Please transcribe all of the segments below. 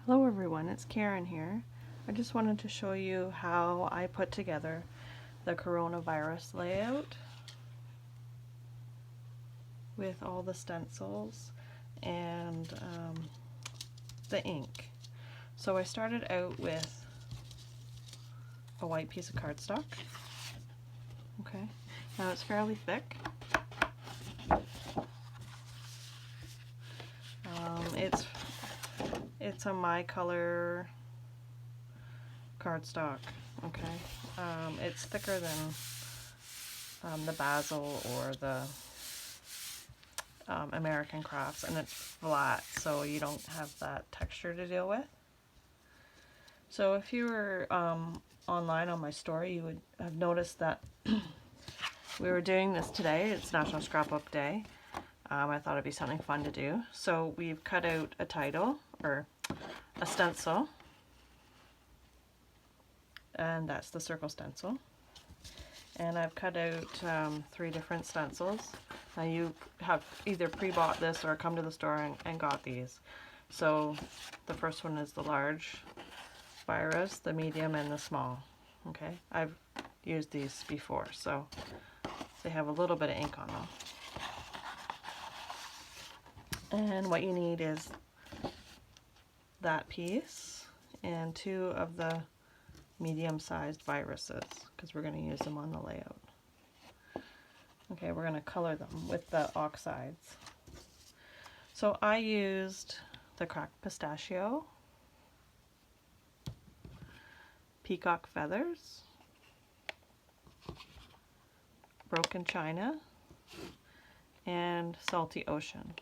Hello everyone, it's Karen here. I just wanted to show you how I put together the coronavirus layout with all the stencils and the ink. So I started out with a white piece of cardstock. Okay, now it's fairly thick. It's a My Color cardstock. Okay, it's thicker than the Basil or the American Crafts, and it's flat, so you don't have that texture to deal with. So if you were online on my story, you would have noticed that we were doing this today. It's National Scrapbook Day. I thought it'd be something fun to do. So we've cut out a title, or a stencil, and that's the circle stencil. And I've cut out 3 different stencils. Now you have either pre-bought this or come to the store and got these. So the first one is the large virus, the medium, and the small. Okay, I've used these before, so they have a little bit of ink on them. And what you need is that piece and 2 of the medium-sized viruses, because we're going to use them on the layout. Okay, we're going to color them with the oxides. So I used the cracked pistachio, peacock feathers, broken china, and salty ocean.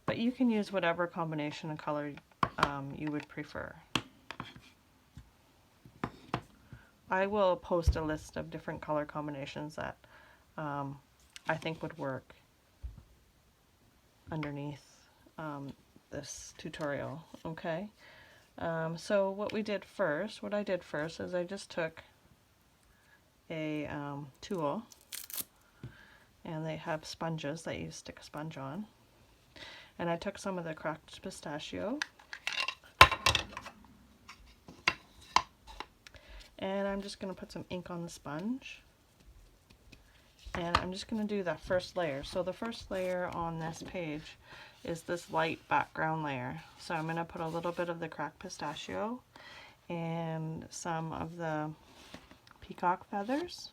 But you can use whatever combination of color you would prefer. I will post a list of different color combinations that I think would work underneath this tutorial. Okay, so what I did first is I just took a tool, and they have sponges that you stick a sponge on, and I took some of the cracked pistachio, and I'm just going to put some ink on the sponge, and I'm just going to do that first layer. So the first layer on this page is this light background layer. So I'm going to put a little bit of the cracked pistachio and some of the peacock feathers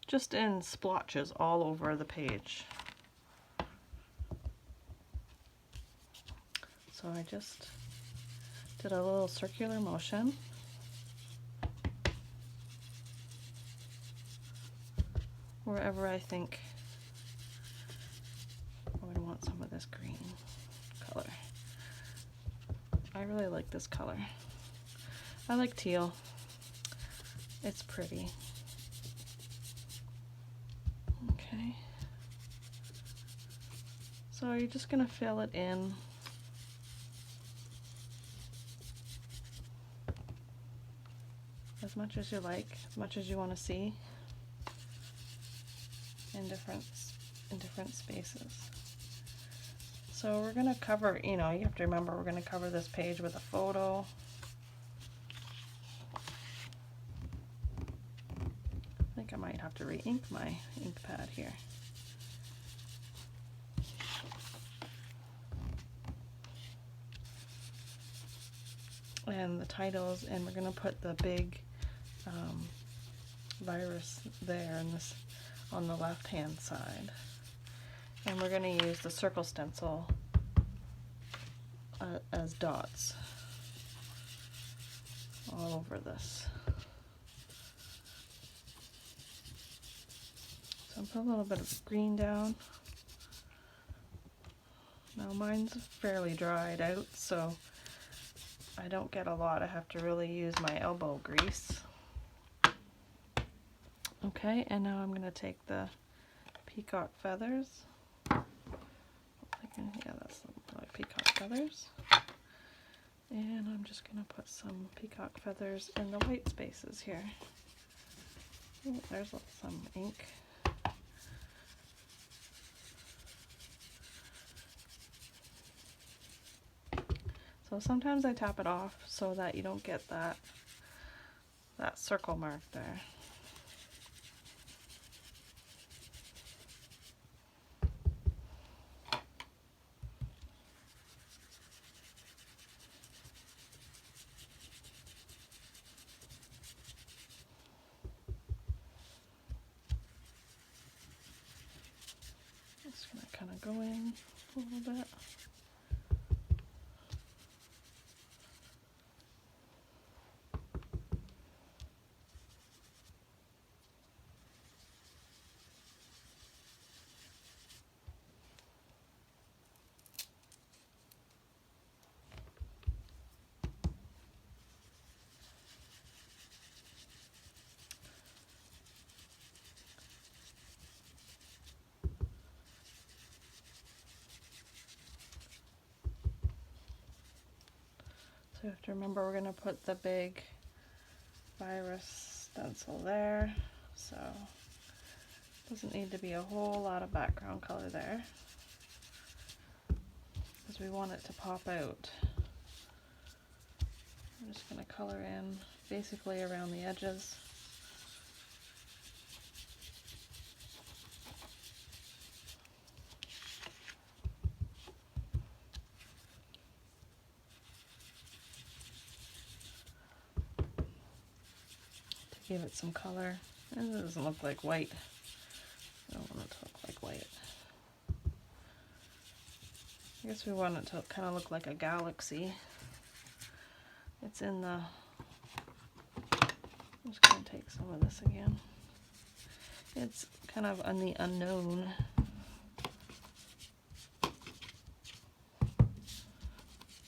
just in splotches all over the page. So I just did a little circular motion. Wherever I think I would want some of this green color. I really like this color. I like teal. It's pretty. Okay. So you're just going to fill it in. As much as you like, as much as you want to see. In different spaces. So we're going to cover, you have to remember we're going to cover this page with a photo. I think I might have to re-ink my ink pad here. And the titles, and we're going to put the big virus there in this on the left hand side, and we're going to use the circle stencil as dots all over this. So I'll put a little bit of green down. Now mine's fairly dried out, so I don't get a lot. I have to really use my elbow grease. Okay, and now I'm going to take the peacock feathers. Yeah, that's like peacock feathers. And I'm just going to put some peacock feathers in the white spaces here. Oh, there's some ink. So sometimes I tap it off so that you don't get that circle mark there. Just gonna kind of go in a little bit. So you have to remember we're going to put the big virus stencil there, so doesn't need to be a whole lot of background color there because we want it to pop out. I'm just going to color in basically around the edges. Give it some color. And it doesn't look like white. I don't want it to look like white. I guess we want it to kind of look like a galaxy. It's in the... I'm just going to take some of this again. It's kind of on the unknown.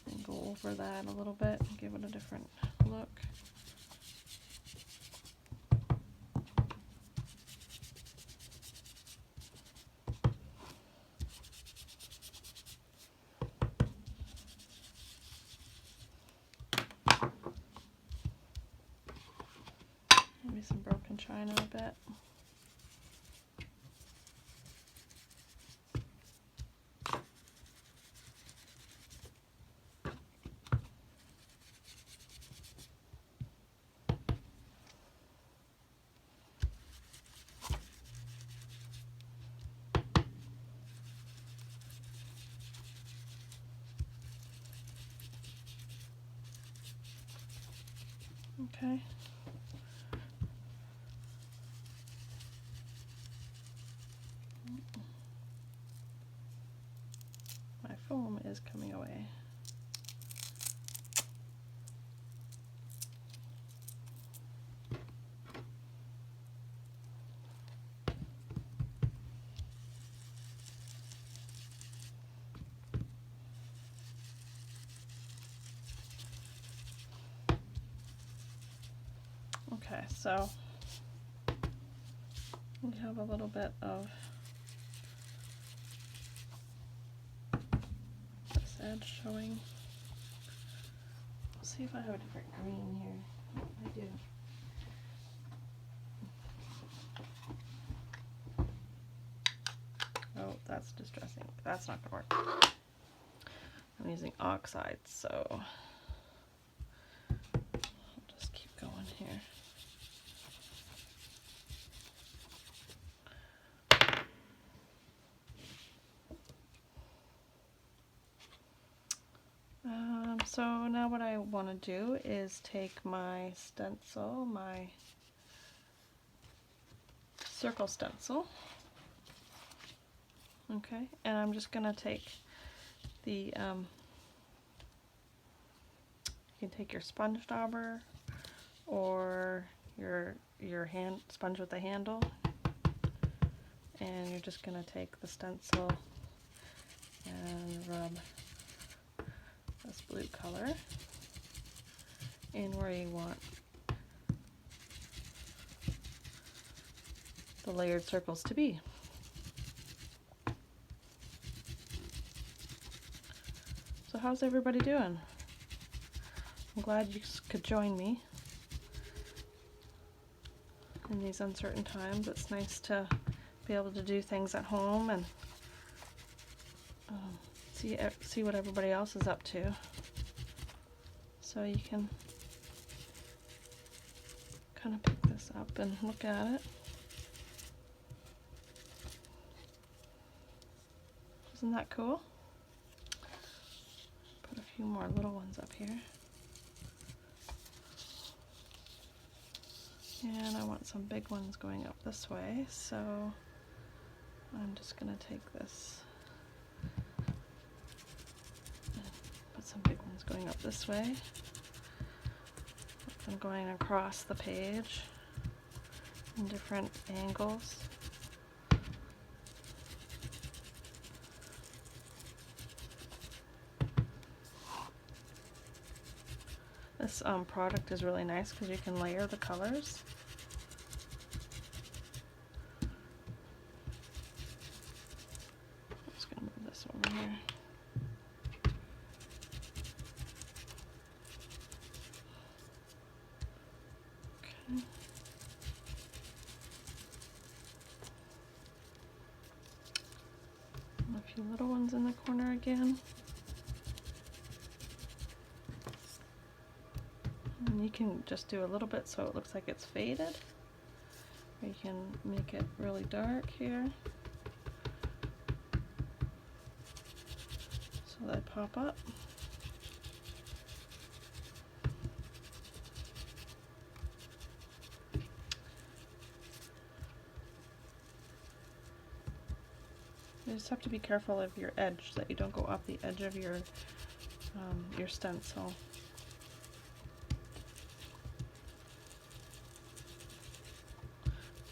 And go over that a little bit and give it a different look. Maybe some broken china a bit. Okay. My foam is coming away. Okay, so we have a little bit of this edge showing. Let's see if I have a different green here. Oh, I do. Oh, that's distressing. That's not gonna work. I'm using oxide, so I'll just keep going here. So now what I want to do is take my stencil, my circle stencil, okay, and I'm just going to take the, you can take your sponge dauber or your hand sponge with a handle, and you're just going to take the stencil and rub this blue color in where you want the layered circles to be. So how's everybody doing? I'm glad you could join me in these uncertain times. It's nice to be able to do things at home and see what everybody else is up to. So you can kind of pick this up and look at it. Isn't that cool? Put a few more little ones up here. And I want some big ones going up this way, so I'm just going to take this and put some big ones going up this way. Put them going across the page in different angles. This product is really nice because you can layer the colors. I'm just going to move this over here. Okay. And a few little ones in the corner again. And you can just do a little bit so it looks like it's faded. Or you can make it really dark here, so they pop up. You just have to be careful of your edge, that you don't go off the edge of your stencil.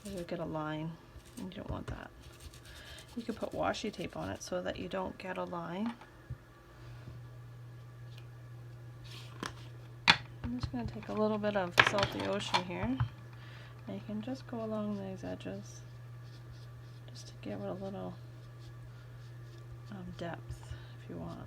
You'll get a line, and you don't want that. You can put washi tape on it so that you don't get a line. I'm just going to take a little bit of Salty Ocean here, and you can just go along these edges just to give it a little depth if you want.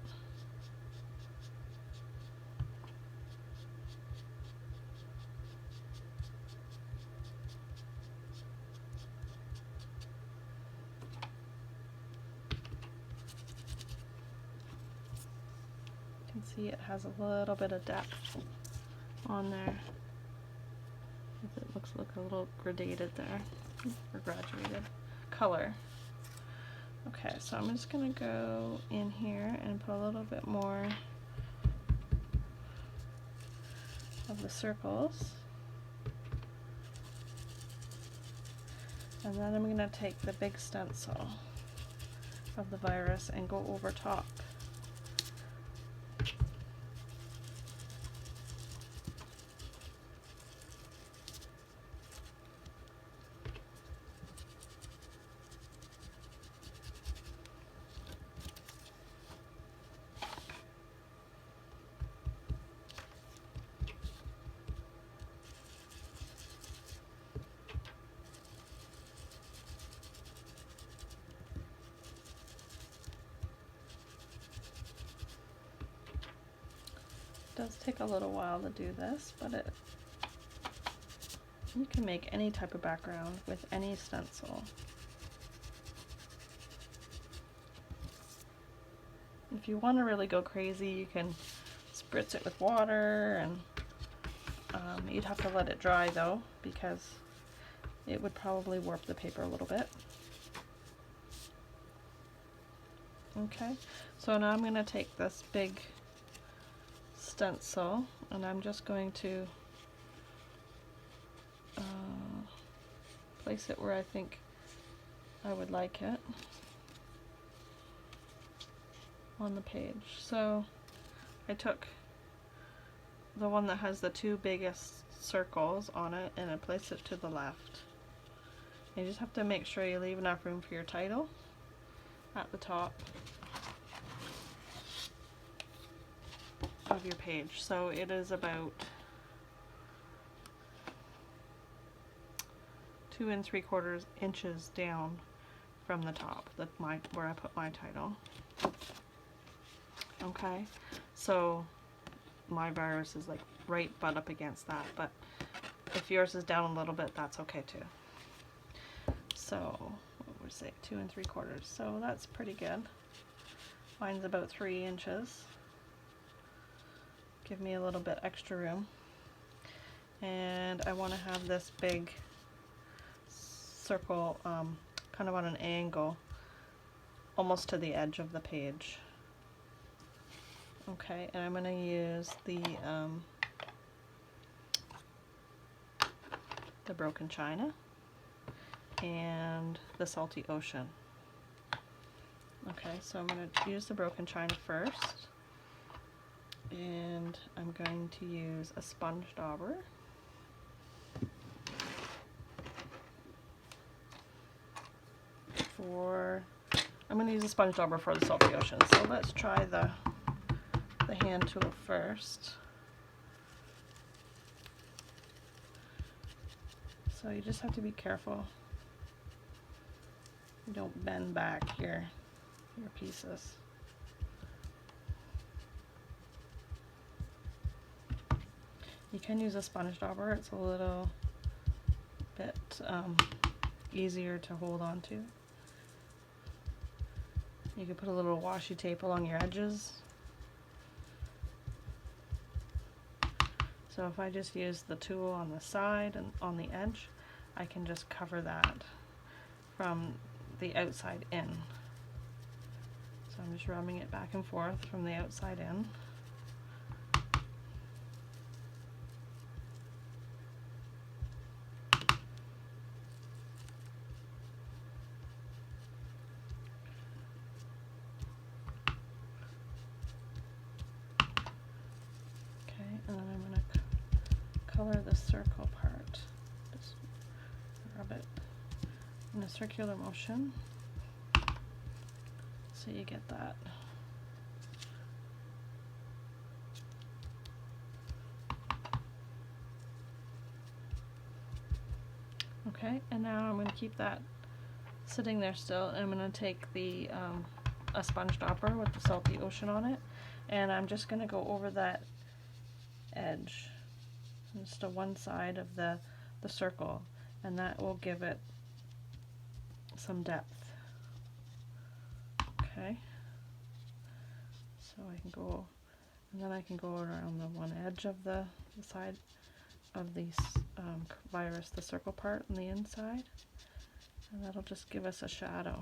You can see it has a little bit of depth on there. It looks like a little gradated there, or graduated color. Okay, so I'm just going to go in here and put a little bit more of the circles. And then I'm going to take the big stencil of the virus and go over top. It does take a little while to do this, but you can make any type of background with any stencil. If you want to really go crazy, you can spritz it with water, and you'd have to let it dry though, because it would probably warp the paper a little bit. Okay, so now I'm going to take this big stencil and I'm just going to place it where I think I would like it on the page. So I took the one that has the two biggest circles on it and I placed it to the left. You just have to make sure you leave enough room for your title at the top of your page. So it is about 2 3/4 inches down from the top, where I put my title. Okay, so my virus is like right butt up against that, but if yours is down a little bit, that's okay too. So what would we say, 2 3/4, so that's pretty good. Mine's about 3 inches. give me a little bit extra room. And I want to have this big circle kind of on an angle, almost to the edge of the page. Okay, and I'm going to use the Broken China and the Salty Ocean. Okay, so I'm going to use the Broken China first, and I'm going to use a sponge dauber. I'm going to use a sponge dauber for the Salty Ocean. So let's try the hand tool first. So you just have to be careful you don't bend back your pieces. You can use a sponge dauber. It's a little bit easier to hold on to. You can put a little washi tape along your edges. So if I just use the tool on the side and on the edge, I can just cover that from the outside in. So I'm just rubbing it back and forth from the outside in. And then I'm going to color the circle part. Just rub it in a circular motion so you get that. Okay, and now I'm going to keep that sitting there still, and I'm going to take the a sponge dauber with the Salty Ocean on it, and I'm just going to go over that edge, just to one side of the circle, and that will give it some depth. Okay, so I can go, and then I can go around the one edge of the side of the virus, the circle part on the inside, and that'll just give us a shadow.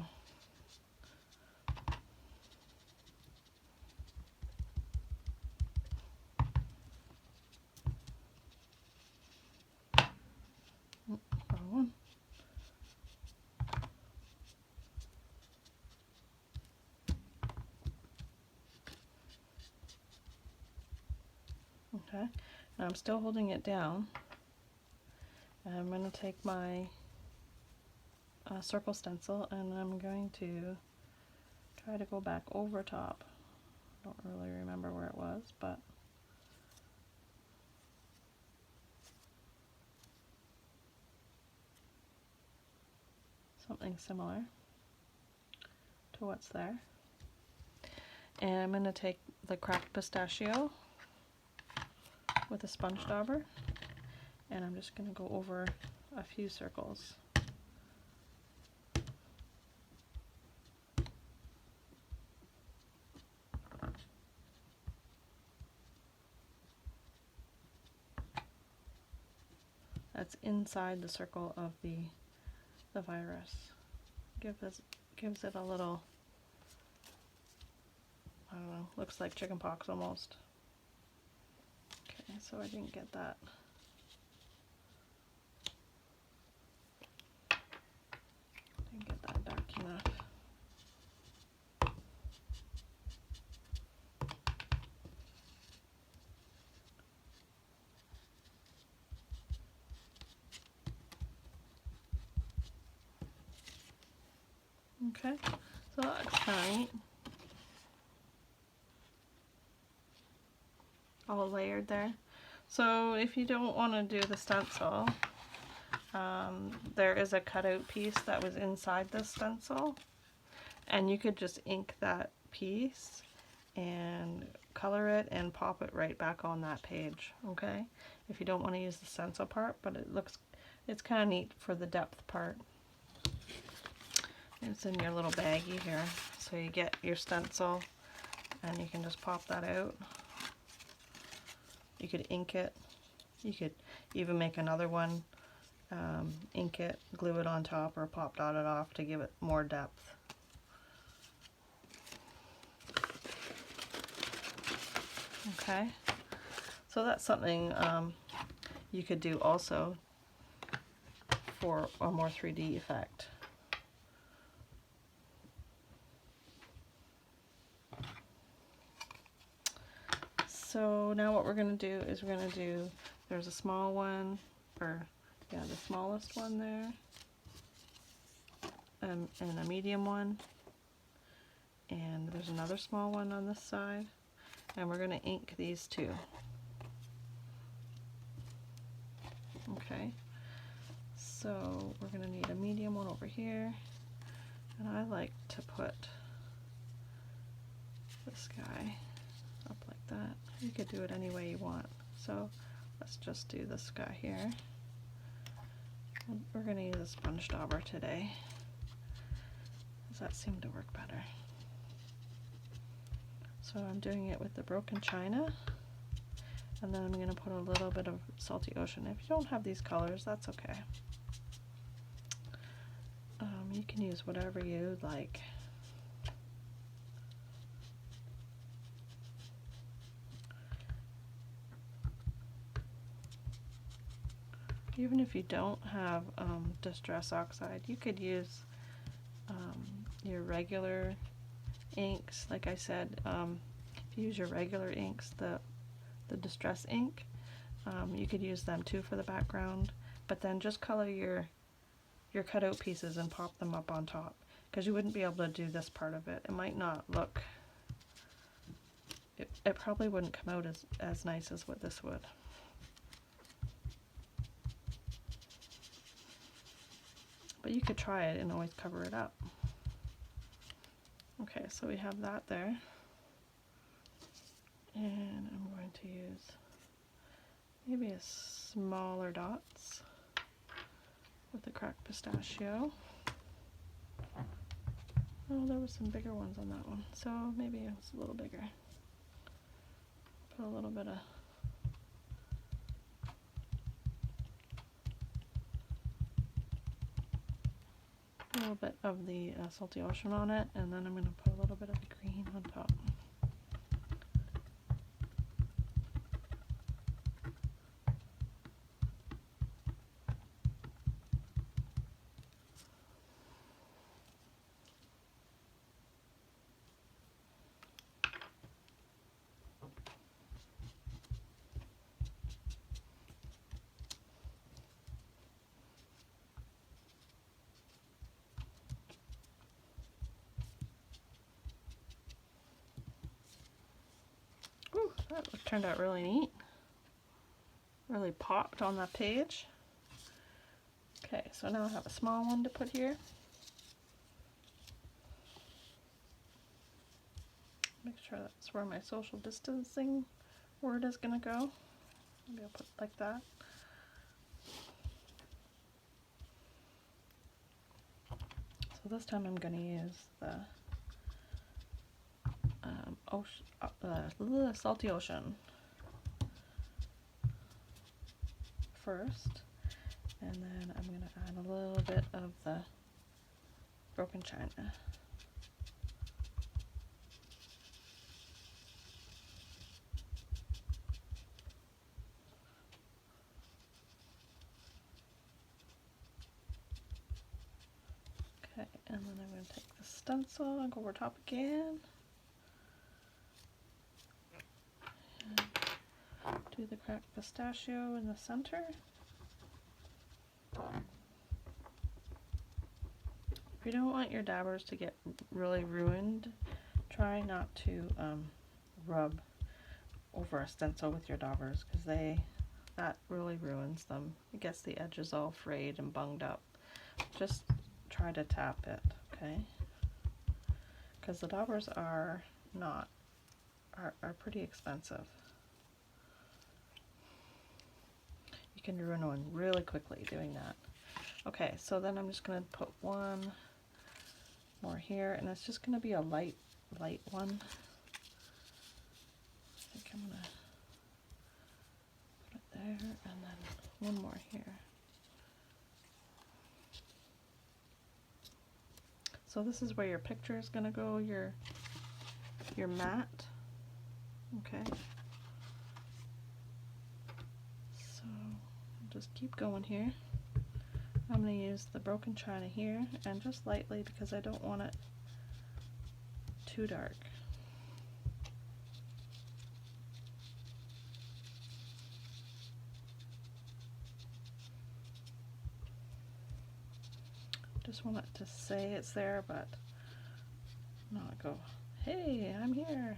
Okay, and I'm still holding it down. And I'm going to take my circle stencil, and I'm going to try to go back over top. I don't really remember where it was, but something similar to what's there. And I'm going to take the cracked pistachio with a sponge dauber, and I'm just going to go over a few circles. That's inside the circle of the virus. Gives it a little, I don't know, looks like chicken pox almost. Okay, so I didn't get that. Didn't get that dark enough. Okay, so that looks kind of neat. All layered there. So if you don't want to do the stencil, there is a cutout piece that was inside the stencil, and you could just ink that piece and color it and pop it right back on that page. Okay, if you don't want to use the stencil part, but it's kind of neat for the depth part. It's in your little baggie here, so you get your stencil and you can just pop that out. You could ink it. You could even make another one, ink it, glue it on top, or pop dot it off to give it more depth. Okay, so that's something you could do also for a more 3D effect. So now what we're going to do is we're going to do, there's a small one, or yeah, the smallest one there, and a medium one, and there's another small one on this side, and we're going to ink these two. Okay, so we're going to need a medium one over here, and I like to put this guy up like that. You could do it any way you want. So let's just do this guy here. We're going to use a sponge dauber today, because that seemed to work better. So I'm doing it with the broken china, and then I'm going to put a little bit of Salty Ocean. If you don't have these colors, that's okay. You can use whatever you like. Even if you don't have Distress Oxide, you could use your regular inks. Like I said, if you use your regular inks, the Distress ink, you could use them too for the background, but then just color your cutout pieces and pop them up on top, because you wouldn't be able to do this part of it. It might not look, it probably wouldn't come out as nice as what this would. But you could try it and always cover it up. Okay, so we have that there. And I'm going to use maybe a smaller dots with the cracked pistachio. Oh, there were some bigger ones on that one, so maybe it's a little bigger. Put a little bit of the Salty Ocean on it, and then I'm going to put a little bit of the green on top. Ooh, that turned out really neat. Really popped on that page. Okay, so now I have a small one to put here. Make sure that's where my social distancing word is going to go. Maybe I'll put it like that. So this time I'm going to use the Salty Ocean first, and then I'm going to add a little bit of the broken china. Okay, and then I'm going to take the stencil and go over top again. And do the cracked pistachio in the center. If you don't want your dabbers to get really ruined, try not to rub over a stencil with your dabbers, because that really ruins them. It gets the edges all frayed and bunged up. Just try to tap it, okay? Because the daubers are pretty expensive. You can ruin one really quickly doing that. Okay, so then I'm just going to put one more here, and it's just going to be a light one. I think I'm going to there, and then one more here. So this is where your picture is going to go, your mat. Okay. So just keep going here. I'm going to use the broken china here, and just lightly, because I don't want it too dark. Just want it to say it's there, but not go, hey, I'm here.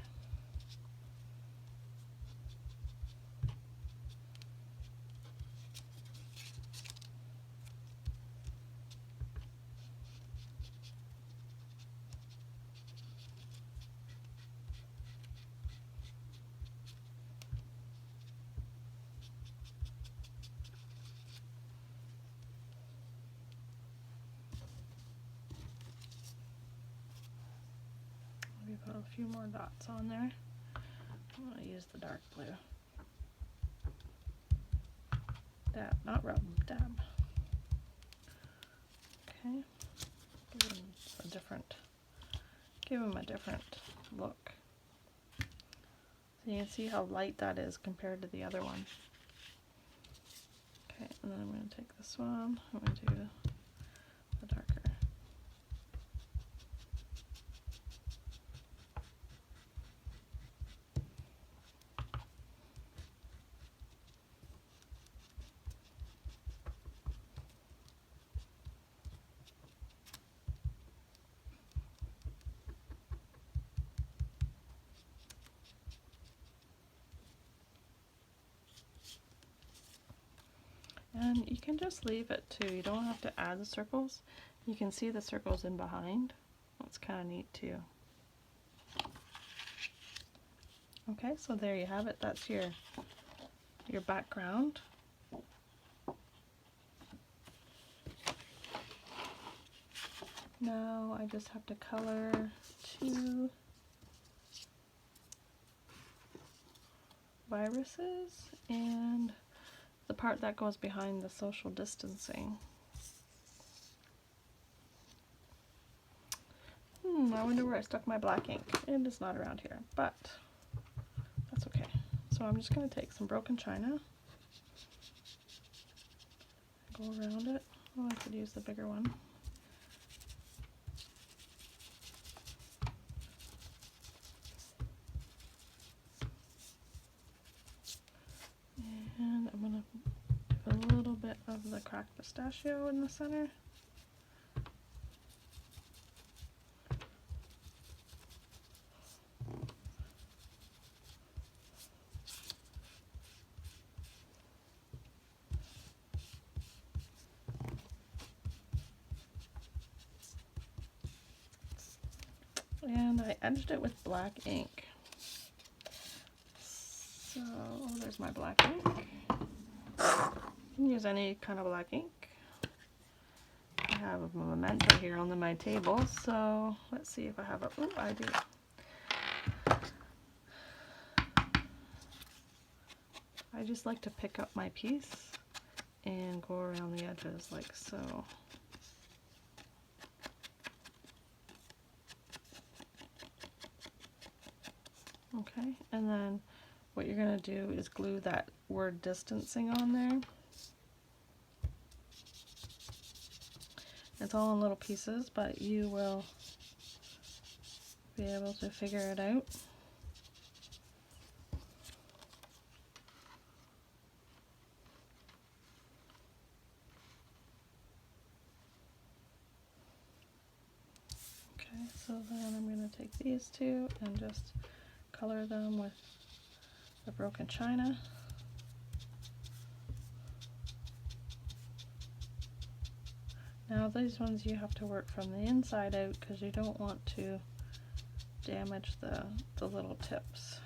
Maybe put a few more dots on there. I'm going to use the dark blue. Dab, not rub, dab. Okay. Give him a different look. So you can see how light that is compared to the other one. Okay, and then I'm going to take this one. I'm going to do the darker. And you can just leave it too. You don't have to add the circles. You can see the circles in behind. That's kind of neat too. Okay, so there you have it. That's your background. Now I just have to color 2 viruses and the part that goes behind the social distancing. I wonder where I stuck my black ink. It is not around here, but that's okay. So I'm just going to take some broken china, go around it. Oh, I could use the bigger one. And I'm going to do a little bit of the cracked pistachio in the center. And I edged it with black ink. So, there's my black ink. You can use any kind of black ink. I have a Memento here on my table, so let's see if I have a, oh, I do. I just like to pick up my piece and go around the edges like so. Okay, and then what you're going to do is glue that word distancing on there. It's all in little pieces, but you will be able to figure it out. Okay, so then I'm going to take these two and just color them with the broken china. Now these ones you have to work from the inside out because you don't want to damage the little tips.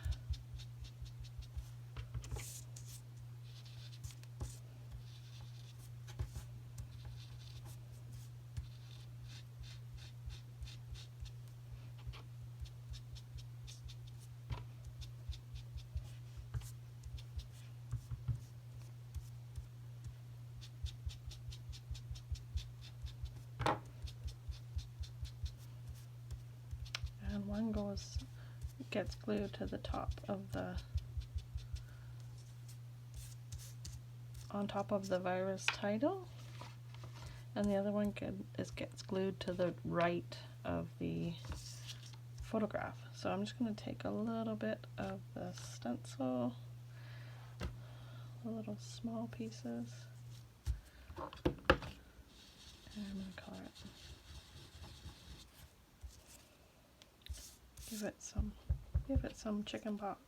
gets glued to the top of on top of the virus title, and the other one gets glued to the right of the photograph. So I'm just going to take a little bit of the stencil, the little small pieces, and I'm going to color it. Give it some chicken pox.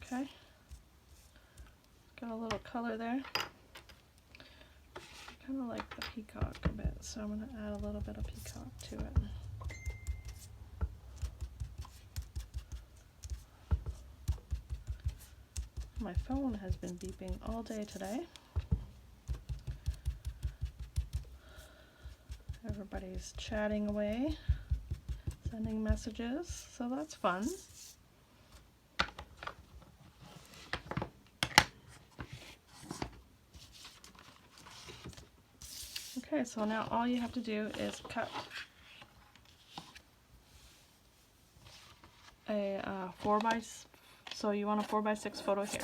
Okay, got a little color there. I kind of like the peacock a bit, so I'm going to add a little bit of peacock to it. My phone has been beeping all day today. Everybody's chatting away, sending messages, so that's fun. Okay, so now all you have to do is cut a so you want a 4x6 photo here.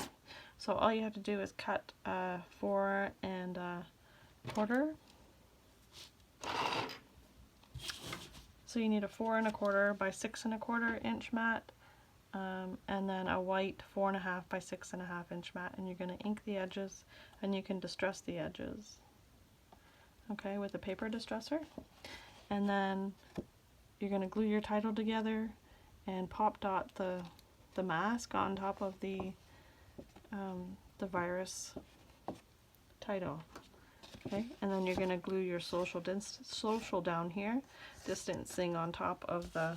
So all you have to do is cut 4 1/4. So you need a 4 1/4 by 6 1/4 inch mat, and then a white 4 1/2 by 6 1/2 inch mat, and you're going to ink the edges, and you can distress the edges, okay, with a paper distressor. And then you're going to glue your title together and pop dot the mask on top of the virus title. Okay, and then you're going to glue your social down here, distancing on top of the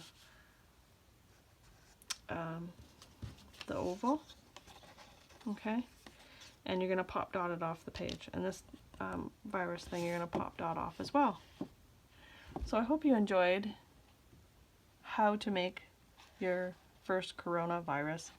oval. Okay, and you're going to pop dot it off the page, and this virus thing you're going to pop dot off as well. So I hope you enjoyed how to make your first coronavirus